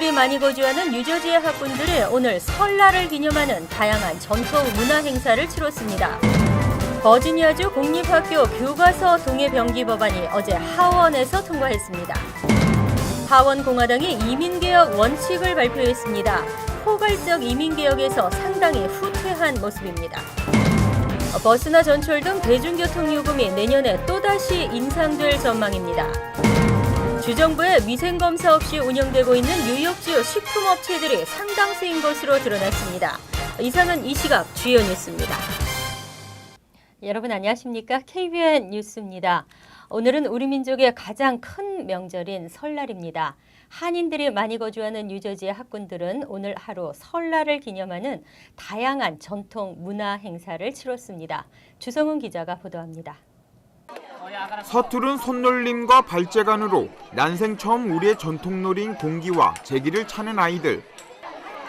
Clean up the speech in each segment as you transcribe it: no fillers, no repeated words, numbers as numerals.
한인들이 많이 거주하는 뉴저지의 학군들이 오늘 설날을 기념하는 다양한 전통 문화 행사를 치렀습니다. 버지니아주 공립학교 교과서 동해병기 법안이 어제 하원에서 통과했습니다. 하원 공화당이 이민개혁 원칙을 발표했습니다. 포괄적 이민개혁에서 상당히 후퇴한 모습입니다. 버스나 전철 등 대중교통 요금이 내년에 또다시 인상될 전망입니다. 주정부의 위생검사 없이 운영되고 있는 뉴욕주 식품업체들이 상당수인 것으로 드러났습니다. 이상은 이 시각 주요 뉴스입니다. 여러분 안녕하십니까? KBN 뉴스입니다. 오늘은 우리 민족의 가장 큰 명절인 설날입니다. 한인들이 많이 거주하는 뉴저지의 학군들은 오늘 하루 설날을 기념하는 다양한 전통 문화 행사를 치렀습니다. 주성훈 기자가 보도합니다. 서투른 손놀림과 발재간으로 난생 처음 우리의 전통놀이인 공기와 제기를 차는 아이들.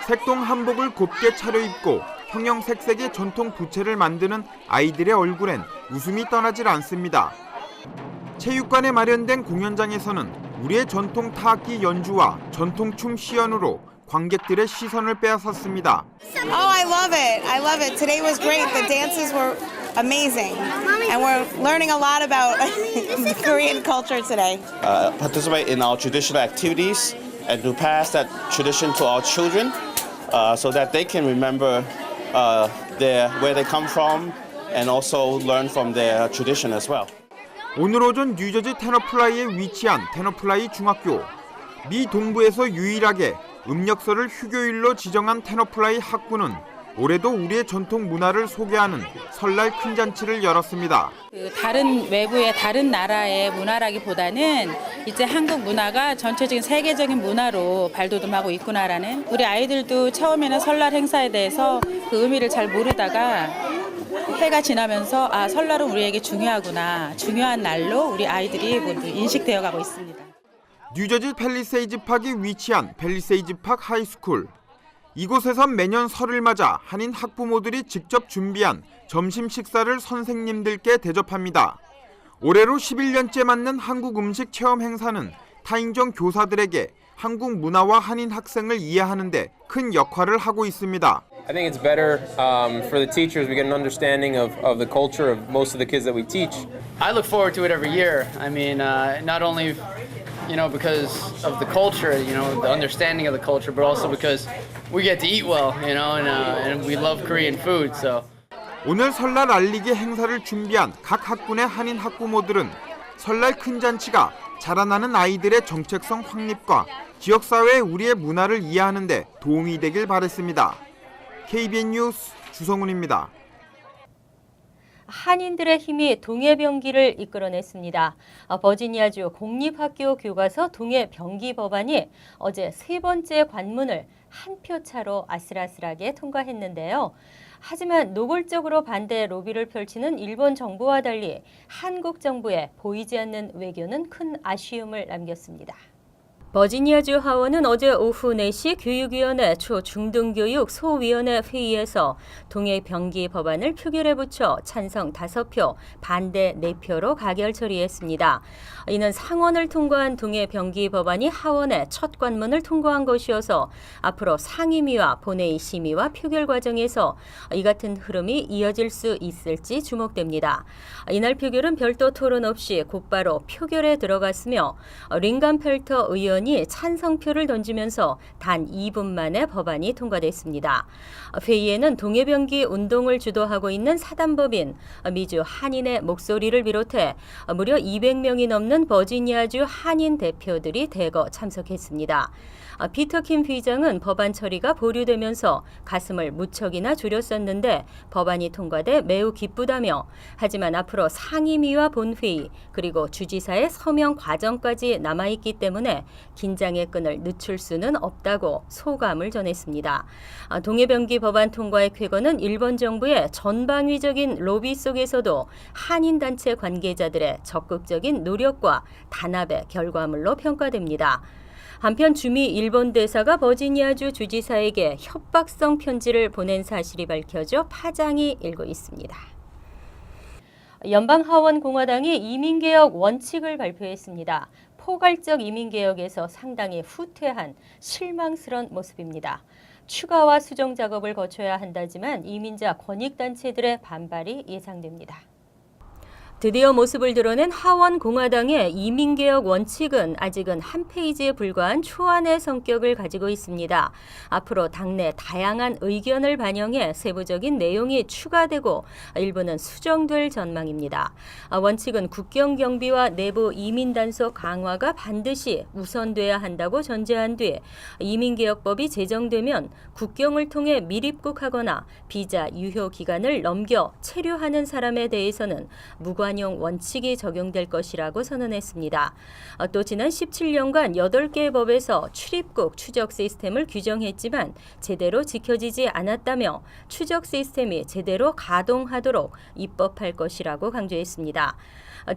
색동 한복을 곱게 차려입고 형형색색의 전통 부채를 만드는 아이들의 얼굴엔 웃음이 떠나질 않습니다. 체육관에 마련된 공연장에서는 우리의 전통 타악기 연주와 전통춤 시연으로 관객들의 시선을 빼앗았습니다. Oh, I love it. I love it. Today was great. The dances were amazing. And we're learning a lot about Korean culture today. Participate in our traditional activities and to pass that tradition to our children so that they can remember where they come from and also learn from their tradition as well. 오늘 오전 뉴저지 테너플라이에 위치한 테너플라이 중학교. 미 동부에서 유일하게 음력설을 휴교일로 지정한 테너플라이 학부는 올해도 우리의 전통 문화를 소개하는 설날 큰 잔치를 열었습니다. 다른 외부의 다른 나라의 문화라기보다는 이제 한국 문화가 전체적인 세계적인 문화로 발돋움하고 있구나라는, 우리 아이들도 처음에는 설날 행사에 대해서 그 의미를 잘 모르다가 해가 지나면서 설날은 우리에게 중요하구나, 중요한 날로 우리 아이들이 모두 인식되어 가고 있습니다. 뉴저지 팰리세이즈 팍이 위치한 팰리세이즈 팍 하이스쿨. 이곳에선 매년 설을 맞아 한인 학부모들이 직접 준비한 점심 식사를 선생님들께 대접합니다. 올해로 11년째 맞는 한국 음식 체험 행사는 타인종 교사들에게 한국 문화와 한인 학생을 이해하는 데 큰 역할을 하고 있습니다. I think it's better for the teachers. We get an understanding of the culture of most of the kids that we teach. I look forward to it every year. I mean, not only because of the culture, the understanding of the culture, but also because we get to eat well, and we love Korean food. So. 오늘 설날 알리기 행사를 준비한 각 학군의 한인 학부모들은 설날 큰 잔치가 자라나는 아이들의 정체성 확립과 지역사회의 우리의 문화를 이해하는 데 도움이 되길 바랬습니다. KBN 뉴스 주성훈입니다. 한인들의 힘이 동해병기를 이끌어냈습니다. 버지니아주 공립학교 교과서 동해병기 법안이 어제 세 번째 관문을 한 표 차로 아슬아슬하게 통과했는데요. 하지만 노골적으로 반대 로비를 펼치는 일본 정부와 달리 한국 정부의 보이지 않는 외교는 큰 아쉬움을 남겼습니다. 버지니아주 하원은 어제 오후 4시 교육위원회 초중등교육 소위원회 회의에서 동해병기 법안을 표결에 붙여 찬성 5표, 반대 4표로 가결 처리했습니다. 이는 상원을 통과한 동해병기 법안이 하원의 첫 관문을 통과한 것이어서 앞으로 상임위와 본회의 심의와 표결 과정에서 이 같은 흐름이 이어질 수 있을지 주목됩니다. 이날 표결은 별도 토론 없이 곧바로 표결에 들어갔으며 링간펠터 의원이 찬성표를 던지면서 단 2분 만에 법안이 통과됐습니다. 회의에는 동해병기 운동을 주도하고 있는 사단법인 미주 한인의 목소리를 비롯해 무려 200명이 넘는 버지니아주 한인 대표들이 대거 참석했습니다. 피터 킴 회장은 법안 처리가 보류되면서 가슴을 무척이나 졸였었는데 법안이 통과돼 매우 기쁘다며, 하지만 앞으로 상임위와 본회의 그리고 주지사의 서명 과정까지 남아있기 때문에 긴장의 끈을 늦출 수는 없다고 소감을 전했습니다. 동해병기 법안 통과의 쾌거는 일본 정부의 전방위적인 로비 속에서도 한인단체 관계자들의 적극적인 노력과 단합의 결과물로 평가됩니다. 한편 주미 일본 대사가 버지니아주 주지사에게 협박성 편지를 보낸 사실이 밝혀져 파장이 일고 있습니다. 연방하원 공화당이 이민개혁 원칙을 발표했습니다. 포괄적 이민개혁에서 상당히 후퇴한 실망스러운 모습입니다. 추가와 수정 작업을 거쳐야 한다지만 이민자 권익단체들의 반발이 예상됩니다. 드디어 모습을 드러낸 하원공화당의 이민개혁 원칙은 아직은 한 페이지에 불과한 초안의 성격을 가지고 있습니다. 앞으로 당내 다양한 의견을 반영해 세부적인 내용이 추가되고 일부는 수정될 전망입니다. 원칙은 국경 경비와 내부 이민 단속 강화가 반드시 우선돼야 한다고 전제한 뒤 이민개혁법이 제정되면 국경을 통해 밀입국하거나 비자 유효 기간을 넘겨 체류하는 사람에 대해서는 무관용 원칙이 적용될 것이라고 선언했습니다. 또 지난 17년간 8개의 법에서 출입국 추적 시스템을 규정했지만 제대로 지켜지지 않았다며 추적 시스템이 제대로 가동하도록 입법할 것이라고 강조했습니다.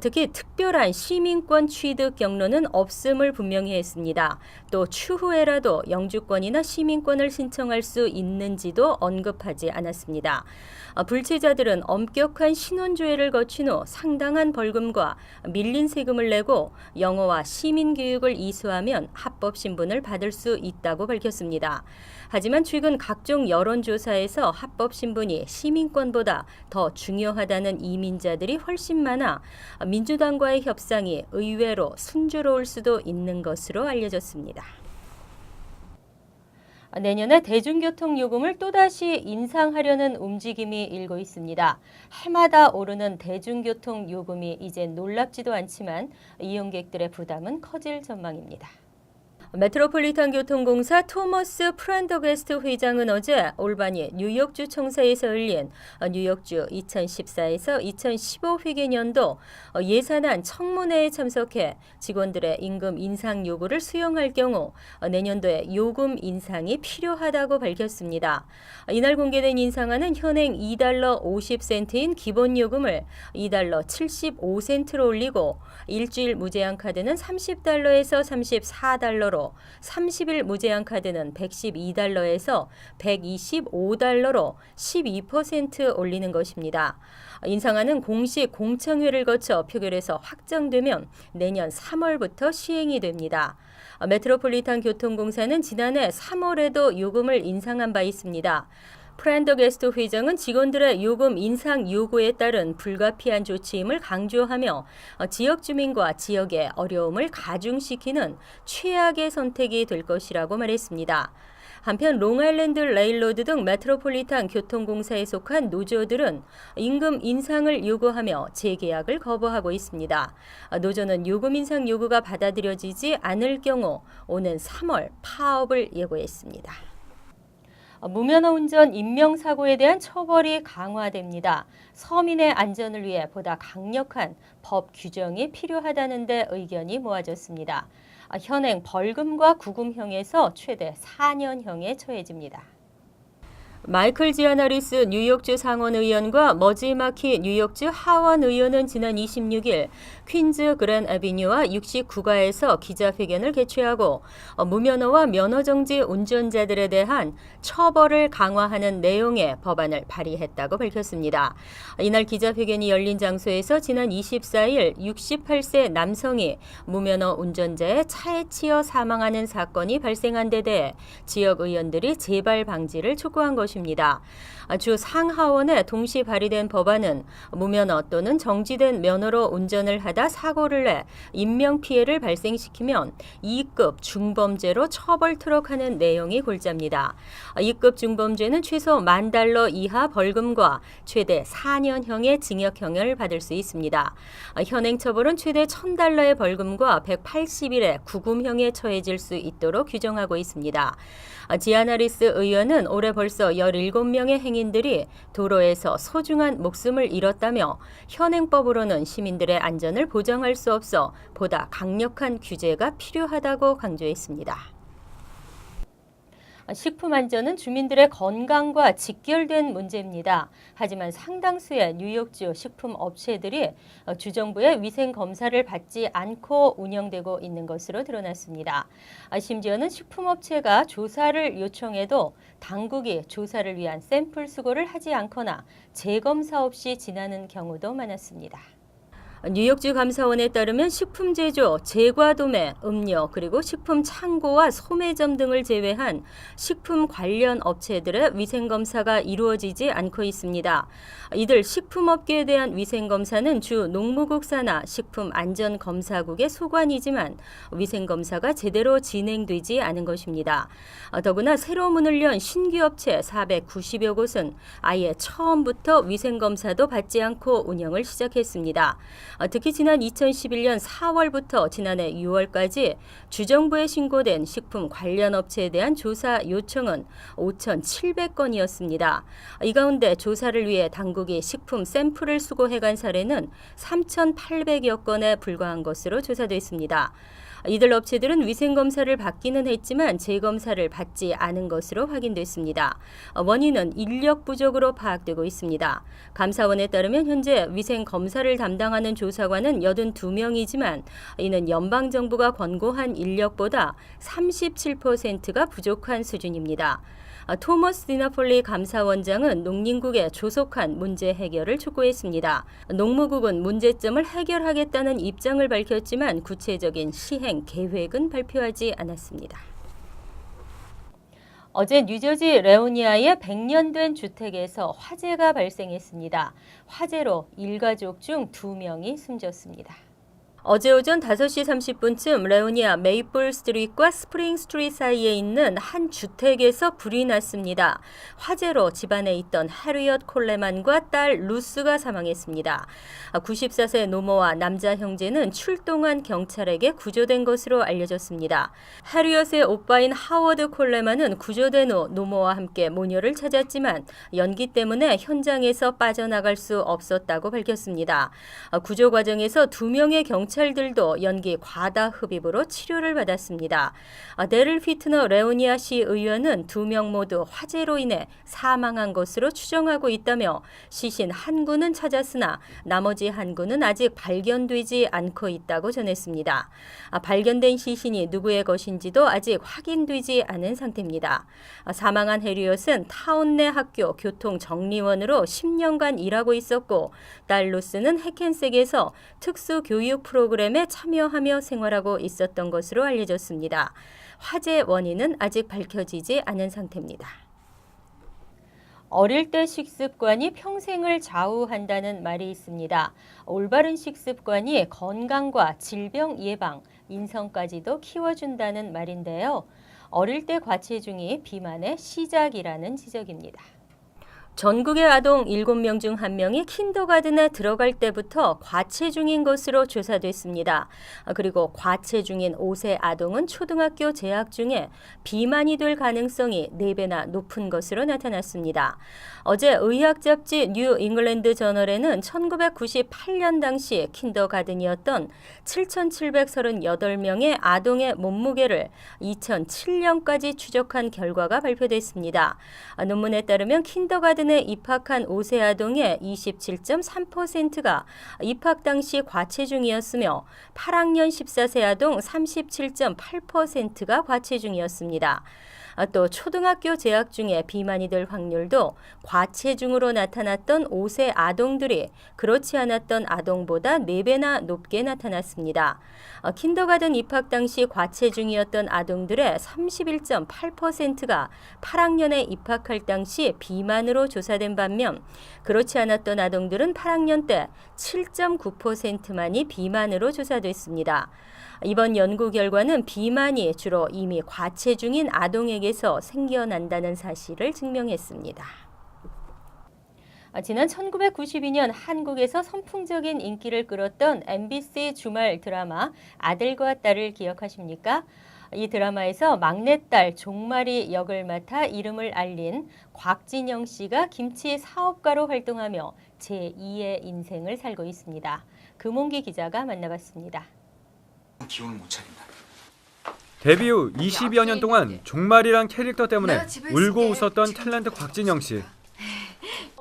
특히 특별한 시민권 취득 경로는 없음을 분명히 했습니다. 또 추후에라도 영주권이나 시민권을 신청할 수 있는지도 언급하지 않았습니다. 불체자들은 엄격한 신원조회를 거친 후 상당한 벌금과 밀린 세금을 내고 영어와 시민교육을 이수하면 합법 신분을 받을 수 있다고 밝혔습니다. 하지만 최근 각종 여론조사에서 합법 신분이 시민권보다 더 중요하다는 이민자들이 훨씬 많아 민주당과의 협상이 의외로 순조로울 수도 있는 것으로 알려졌습니다. 내년에 대중교통 요금을 또다시 인상하려는 움직임이 일고 있습니다. 해마다 오르는 대중교통 요금이 이제 놀랍지도 않지만 이용객들의 부담은 커질 전망입니다. 메트로폴리탄 교통공사 토머스 프렌더게스트 회장은 어제 올바니 뉴욕주 청사에서 열린 뉴욕주 2014에서 2015 회계년도 예산안 청문회에 참석해 직원들의 임금 인상 요구를 수용할 경우 내년도에 요금 인상이 필요하다고 밝혔습니다. 이날 공개된 인상안은 현행 $2 50센트인 기본 요금을 $2 75센트로 올리고 일주일 무제한 카드는 $30에서 $34로 30일 무제한 카드는 $112에서 $125로 12% 올리는 것입니다. 인상안은 공식 공청회를 거쳐 표결해서 확정되면 내년 3월부터 시행이 됩니다. 메트로폴리탄 교통공사는 지난해 3월에도 요금을 인상한 바 있습니다. 프렌더게스트 회장은 직원들의 요금 인상 요구에 따른 불가피한 조치임을 강조하며 지역 주민과 지역의 어려움을 가중시키는 최악의 선택이 될 것이라고 말했습니다. 한편 롱아일랜드 레일로드 등 메트로폴리탄 교통공사에 속한 노조들은 임금 인상을 요구하며 재계약을 거부하고 있습니다. 노조는 요금 인상 요구가 받아들여지지 않을 경우 오는 3월 파업을 예고했습니다. 무면허 운전 인명사고에 대한 처벌이 강화됩니다. 서민의 안전을 위해 보다 강력한 법 규정이 필요하다는 데 의견이 모아졌습니다. 현행 벌금과 구금형에서 최대 4년형에 처해집니다. 마이클 지아나리스 뉴욕주 상원의원과 머지 마키 뉴욕주 하원의원은 지난 26일 퀸즈 그랜 애비뉴와 69가에서 기자회견을 개최하고 무면허와 면허정지 운전자들에 대한 처벌을 강화하는 내용의 법안을 발의했다고 밝혔습니다. 이날 기자회견이 열린 장소에서 지난 24일 68세 남성이 무면허 운전자의 차에 치여 사망하는 사건이 발생한 데 대해 지역 의원들이 재발 방지를 촉구한 것입니다. 주 상하원에 동시 발의된 법안은 무면허 또는 정지된 면허로 운전을 하다 사고를 내 인명피해를 발생시키면 2급 중범죄로 처벌토록 하는 내용이 골자입니다. 2급 중범죄는 최소 $10,000 이하 벌금과 최대 4년형의 징역형을 받을 수 있습니다. 현행 처벌은 최대 $1,000의 벌금과 180일의 구금형에 처해질 수 있도록 규정하고 있습니다. 지아나리스 의원은 올해 벌써 17명의 행인들이 도로에서 소중한 목숨을 잃었다며 현행법으로는 시민들의 안전을 보장할 수 없어 보다 강력한 규제가 필요하다고 강조했습니다. 식품 안전은 주민들의 건강과 직결된 문제입니다. 하지만 상당수의 뉴욕주 식품 업체들이 주정부의 위생 검사를 받지 않고 운영되고 있는 것으로 드러났습니다. 심지어는 식품업체가 조사를 요청해도 당국이 조사를 위한 샘플 수거를 하지 않거나 재검사 없이 지나는 경우도 많았습니다. 뉴욕주 감사원에 따르면 식품 제조, 제과 도매, 음료, 그리고 식품 창고와 소매점 등을 제외한 식품 관련 업체들의 위생검사가 이루어지지 않고 있습니다. 이들 식품업계에 대한 위생검사는 주 농무국 산하 식품안전검사국의 소관이지만 위생검사가 제대로 진행되지 않은 것입니다. 더구나 새로 문을 연 신규 업체 490여 곳은 아예 처음부터 위생검사도 받지 않고 운영을 시작했습니다. 특히 지난 2011년 4월부터 지난해 6월까지 주정부에 신고된 식품 관련 업체에 대한 조사 요청은 5,700건이었습니다. 이 가운데 조사를 위해 당국이 식품 샘플을 수거해간 사례는 3,800여 건에 불과한 것으로 조사됐습니다. 이들 업체들은 위생검사를 받기는 했지만 재검사를 받지 않은 것으로 확인됐습니다. 원인은 인력 부족으로 파악되고 있습니다. 감사원에 따르면 현재 위생검사를 담당하는 조사관은 82명이지만 이는 연방정부가 권고한 인력보다 37%가 부족한 수준입니다. 토머스 디나폴리 감사원장은 농림국에 조속한 문제 해결을 촉구했습니다. 농무국은 문제점을 해결하겠다는 입장을 밝혔지만 구체적인 시행 계획은 발표하지 않았습니다. 어제 뉴저지 레오니아의 100년 된 주택에서 화재가 발생했습니다. 화재로 일가족 중 2명이 숨졌습니다. 어제 오전 5시 30분쯤 레오니아 메이플 스트리트과 스프링 스트리트 사이에 있는 한 주택에서 불이 났습니다. 화재로 집안에 있던 해리엇 콜레만과 딸 루스가 사망했습니다. 94세 노모와 남자 형제는 출동한 경찰에게 구조된 것으로 알려졌습니다. 해리엇의 오빠인 하워드 콜레만은 구조된 후 노모와 함께 모녀를 찾았지만 연기 때문에 현장에서 빠져나갈 수 없었다고 밝혔습니다. 구조 과정에서 2명의 경찰들도 연기 과다 흡입으로 치료를 받았습니다. 데를 피트너 레오니아시 의원은 2명 모두 화재로 인해 사망한 것으로 추정하고 있다며 시신 한 구는 찾았으나 나머지 한 구는 아직 발견되지 않고 있다고 전했습니다. 발견된 시신이 누구의 것인지도 아직 확인되지 않은 상태입니다. 사망한 해리엇은 타운 내 학교 교통정리원으로 10년간 일하고 있었고 딸 루스는 해켄색에서 특수교육 프로그램에 참여하며 생활하고 있었던 것으로 알려졌습니다. 화재 원인은 아직 밝혀지지 않은 상태입니다. 어릴 때 식습관이 평생을 좌우한다는 말이 있습니다. 올바른 식습관이 건강과 질병 예방, 인성까지도 키워준다는 말인데요. 어릴 때 과체중이 비만의 시작이라는 지적입니다. 전국의 아동 7명 중 1명이 킨더가든에 들어갈 때부터 과체중인 것으로 조사됐습니다. 그리고 과체중인 5세 아동은 초등학교 재학 중에 비만이 될 가능성이 4배나 높은 것으로 나타났습니다. 어제 의학 잡지 뉴 잉글랜드 저널에는 1998년 당시 킨더가든이었던 7,738명의 아동의 몸무게를 2007년까지 추적한 결과가 발표됐습니다. 논문에 따르면 킨더가든에 입학한 5세 아동의 27.3%가 입학 당시 과체중이었으며 8학년 14세 아동 37.8%가 과체중이었습니다. 또 초등학교 재학 중에 비만이 될 확률도 과체중으로 나타났던 5세 아동들이 그렇지 않았던 아동보다 4배나 높게 나타났습니다. 킨더가든 입학 당시 과체중이었던 아동들의 31.8%가 8학년에 입학할 당시 비만으로 조사된 반면 그렇지 않았던 아동들은 8학년 때 7.9%만이 비만으로 조사됐습니다. 이번 연구 결과는 비만이 주로 이미 과체중인 아동에게서 생겨난다는 사실을 증명했습니다. 지난 1992년 한국에서 선풍적인 인기를 끌었던 MBC 주말 드라마 아들과 딸을 기억하십니까? 이 드라마에서 막내딸 종마리 역을 맡아 이름을 알린 곽진영 씨가 김치 사업가로 활동하며 제2의 인생을 살고 있습니다. 금홍기 기자가 만나봤습니다. 기운을 못 차린다. 데뷔 후 20여 년 동안 종말이란 캐릭터 때문에 울고 웃었던 탤런트 곽진영 씨.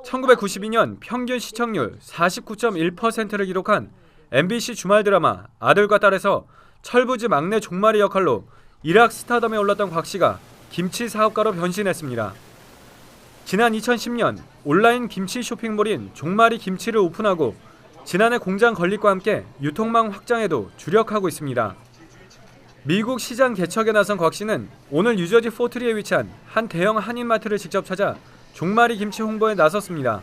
1992년 평균 시청률 49.1%를 기록한 MBC 주말 드라마 아들과 딸에서 철부지 막내 종마리 역할로 일학 스타덤에 올랐던 곽 씨가 김치 사업가로 변신했습니다. 지난 2010년 온라인 김치 쇼핑몰인 종마리 김치를 오픈하고 지난해 공장 건립과 함께 유통망 확장에도 주력하고 있습니다. 미국 시장 개척에 나선 곽 씨는 오늘 뉴저지 포트리에 위치한 한 대형 한인마트를 직접 찾아 종마리 김치 홍보에 나섰습니다.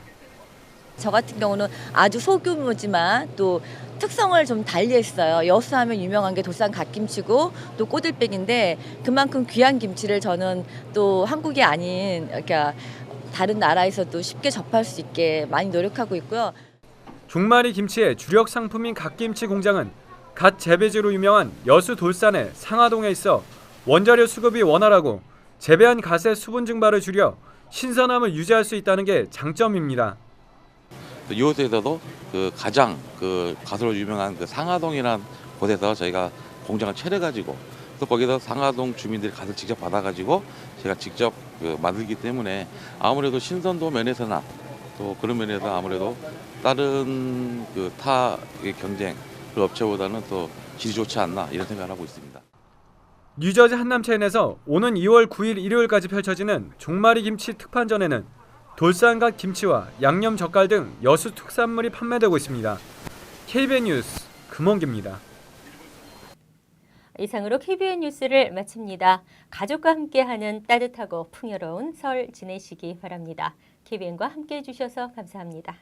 저 같은 경우는 아주 소규모지만 또 특성을 좀 달리했어요. 여수하면 유명한 게 도산 갓김치고 또 꼬들빼기인데 그만큼 귀한 김치를 저는 또 한국이 아닌 그러니까 다른 나라에서도 쉽게 접할 수 있게 많이 노력하고 있고요. 종마리 김치의 주력 상품인 갓김치 공장은 갓 재배지로 유명한 여수 돌산의 상하동에 있어 원자료 수급이 원활하고 재배한 갓의 수분 증발을 줄여 신선함을 유지할 수 있다는 게 장점입니다. 이곳에서도 가장 갓으로 유명한 상하동이라는 곳에서 저희가 공장을 차려가지고 또 거기서 상하동 주민들이 갓을 직접 받아가지고 제가 직접 만들기 때문에 아무래도 신선도 면에서나 또 그런 면에서 아무래도 다른 타 경쟁 그 업체보다는 더 질이 좋지 않나 이런 생각을 하고 있습니다. 뉴저지 한남체인에서 오는 2월 9일 일요일까지 펼쳐지는 종마리 김치 특판전에는 돌산갓 김치와 양념 젓갈 등 여수 특산물이 판매되고 있습니다. KBN 뉴스 금원기입니다. 이상으로 KBN 뉴스를 마칩니다. 가족과 함께하는 따뜻하고 풍요로운 설 지내시기 바랍니다. KBN과 함께해 주셔서 감사합니다.